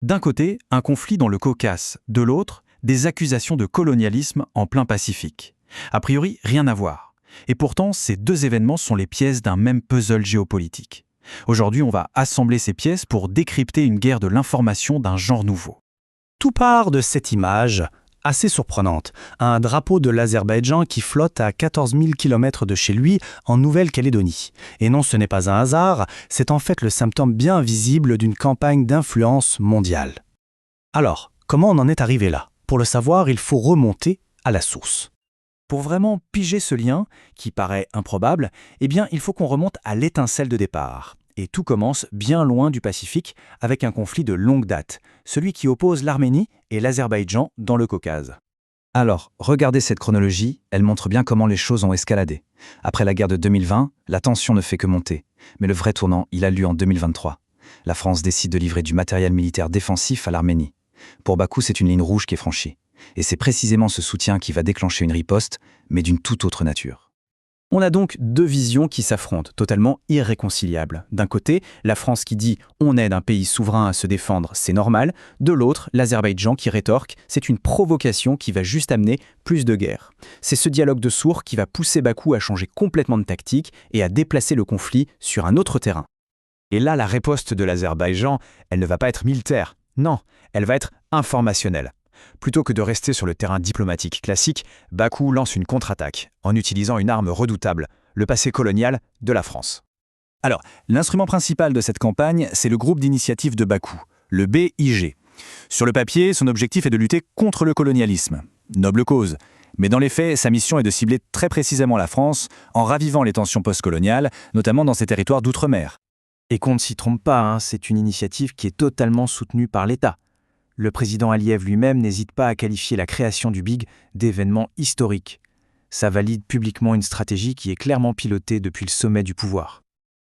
D'un côté, un conflit dans le Caucase, de l'autre, des accusations de colonialisme en plein Pacifique. A priori, rien à voir. Et pourtant, ces deux événements sont les pièces d'un même puzzle géopolitique. Aujourd'hui, on va assembler ces pièces pour décrypter une guerre de l'information d'un genre nouveau. Tout part de cette image, assez surprenante, un drapeau de l'Azerbaïdjan qui flotte à 14 000 km de chez lui en Nouvelle-Calédonie. Et non, ce n'est pas un hasard, c'est en fait le symptôme bien visible d'une campagne d'influence mondiale. Alors, comment on en est arrivé là? Pour le savoir, il faut remonter à la source. Pour vraiment piger ce lien, qui paraît improbable, eh bien, il faut qu'on remonte à l'étincelle de départ. Et tout commence bien loin du Pacifique avec un conflit de longue date, celui qui oppose l'Arménie et l'Azerbaïdjan dans le Caucase. Alors, regardez cette chronologie, elle montre bien comment les choses ont escaladé. Après la guerre de 2020, la tension ne fait que monter. Mais le vrai tournant, il a lieu en 2023. La France décide de livrer du matériel militaire défensif à l'Arménie. Pour Bakou, c'est une ligne rouge qui est franchie. Et c'est précisément ce soutien qui va déclencher une riposte, mais d'une toute autre nature. On a donc deux visions qui s'affrontent, totalement irréconciliables. D'un côté, la France qui dit « on aide un pays souverain à se défendre, c'est normal », de l'autre, l'Azerbaïdjan qui rétorque « c'est une provocation qui va juste amener plus de guerre ». C'est ce dialogue de sourds qui va pousser Bakou à changer complètement de tactique et à déplacer le conflit sur un autre terrain. Et là, la riposte de l'Azerbaïdjan, elle ne va pas être militaire. Non, elle va être informationnelle. Plutôt que de rester sur le terrain diplomatique classique, Bakou lance une contre-attaque en utilisant une arme redoutable, le passé colonial de la France. Alors, l'instrument principal de cette campagne, c'est le groupe d'initiative de Bakou, le BIG. Sur le papier, son objectif est de lutter contre le colonialisme. Noble cause. Mais dans les faits, sa mission est de cibler très précisément la France en ravivant les tensions postcoloniales, notamment dans ses territoires d'outre-mer. Et qu'on ne s'y trompe pas, c'est une initiative qui est totalement soutenue par l'État. Le président Aliyev lui-même n'hésite pas à qualifier la création du BIG d'événement historique. Ça valide publiquement une stratégie qui est clairement pilotée depuis le sommet du pouvoir.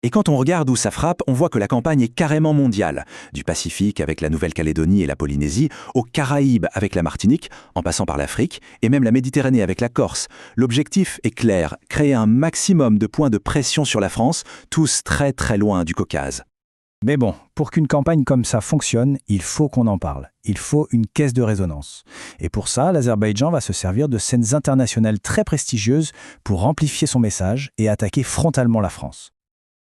Et quand on regarde où ça frappe, on voit que la campagne est carrément mondiale. Du Pacifique avec la Nouvelle-Calédonie et la Polynésie, aux Caraïbes avec la Martinique, en passant par l'Afrique, et même la Méditerranée avec la Corse. L'objectif est clair, créer un maximum de points de pression sur la France, tous très très loin du Caucase. Mais bon, pour qu'une campagne comme ça fonctionne, il faut qu'on en parle. Il faut une caisse de résonance. Et pour ça, l'Azerbaïdjan va se servir de scènes internationales très prestigieuses pour amplifier son message et attaquer frontalement la France.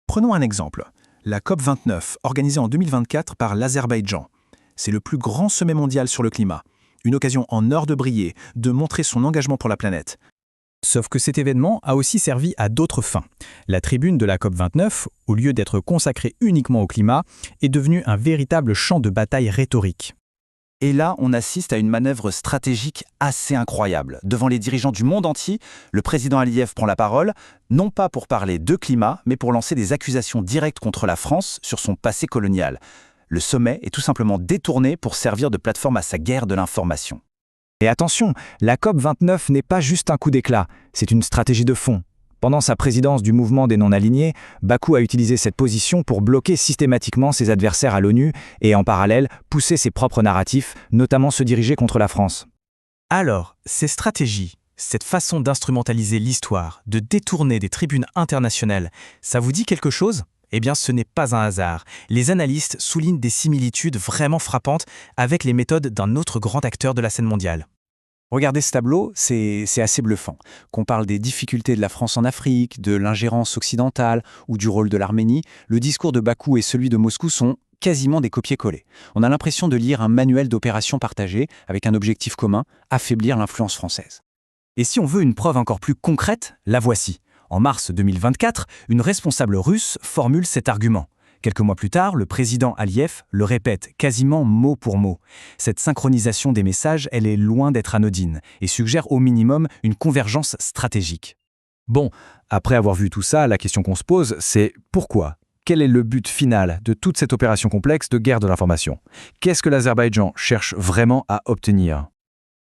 Prenons un exemple. La COP29, organisée en 2024 par l'Azerbaïdjan. C'est le plus grand sommet mondial sur le climat. Une occasion en or de briller, de montrer son engagement pour la planète. Sauf que cet événement a aussi servi à d'autres fins. La tribune de la COP29, au lieu d'être consacrée uniquement au climat, est devenue un véritable champ de bataille rhétorique. Et là, on assiste à une manœuvre stratégique assez incroyable. Devant les dirigeants du monde entier, le président Aliyev prend la parole, non pas pour parler de climat, mais pour lancer des accusations directes contre la France sur son passé colonial. Le sommet est tout simplement détourné pour servir de plateforme à sa guerre de l'information. Et attention, la COP29 n'est pas juste un coup d'éclat, c'est une stratégie de fond. Pendant sa présidence du mouvement des non-alignés, Bakou a utilisé cette position pour bloquer systématiquement ses adversaires à l'ONU et en parallèle pousser ses propres narratifs, notamment ceux dirigés contre la France. Alors, ces stratégies, cette façon d'instrumentaliser l'histoire, de détourner des tribunes internationales, ça vous dit quelque chose ? Eh bien, ce n'est pas un hasard. Les analystes soulignent des similitudes vraiment frappantes avec les méthodes d'un autre grand acteur de la scène mondiale. Regardez ce tableau, c'est assez bluffant. Qu'on parle des difficultés de la France en Afrique, de l'ingérence occidentale ou du rôle de l'Arménie, le discours de Bakou et celui de Moscou sont quasiment des copier-coller. On a l'impression de lire un manuel d'opération partagé avec un objectif commun, affaiblir l'influence française. Et si on veut une preuve encore plus concrète, la voici. En mars 2024, une responsable russe formule cet argument. Quelques mois plus tard, le président Aliyev le répète quasiment mot pour mot. Cette synchronisation des messages, elle est loin d'être anodine et suggère au minimum une convergence stratégique. Bon, après avoir vu tout ça, la question qu'on se pose, c'est pourquoi ? Quel est le but final de toute cette opération complexe de guerre de l'information ? Qu'est-ce que l'Azerbaïdjan cherche vraiment à obtenir ?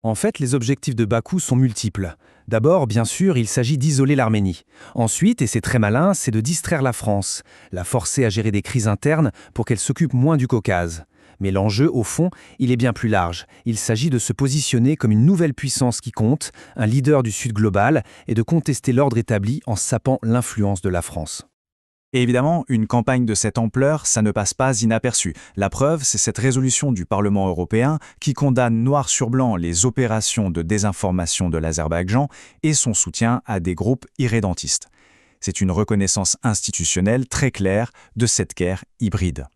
En fait, les objectifs de Bakou sont multiples. D'abord, bien sûr, il s'agit d'isoler l'Arménie. Ensuite, et c'est très malin, c'est de distraire la France, la forcer à gérer des crises internes pour qu'elle s'occupe moins du Caucase. Mais l'enjeu, au fond, il est bien plus large. Il s'agit de se positionner comme une nouvelle puissance qui compte, un leader du Sud global, et de contester l'ordre établi en sapant l'influence de la France. Et évidemment, une campagne de cette ampleur, ça ne passe pas inaperçu. La preuve, c'est cette résolution du Parlement européen qui condamne noir sur blanc les opérations de désinformation de l'Azerbaïdjan et son soutien à des groupes irrédentistes. C'est une reconnaissance institutionnelle très claire de cette guerre hybride.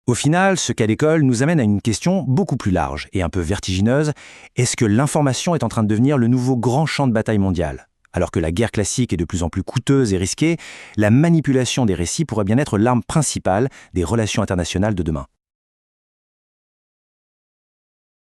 Au final, ce cas d'école nous amène à une question beaucoup plus large et un peu vertigineuse. Est-ce que l'information est en train de devenir le nouveau grand champ de bataille mondial ? Alors que la guerre classique est de plus en plus coûteuse et risquée, la manipulation des récits pourrait bien être l'arme principale des relations internationales de demain.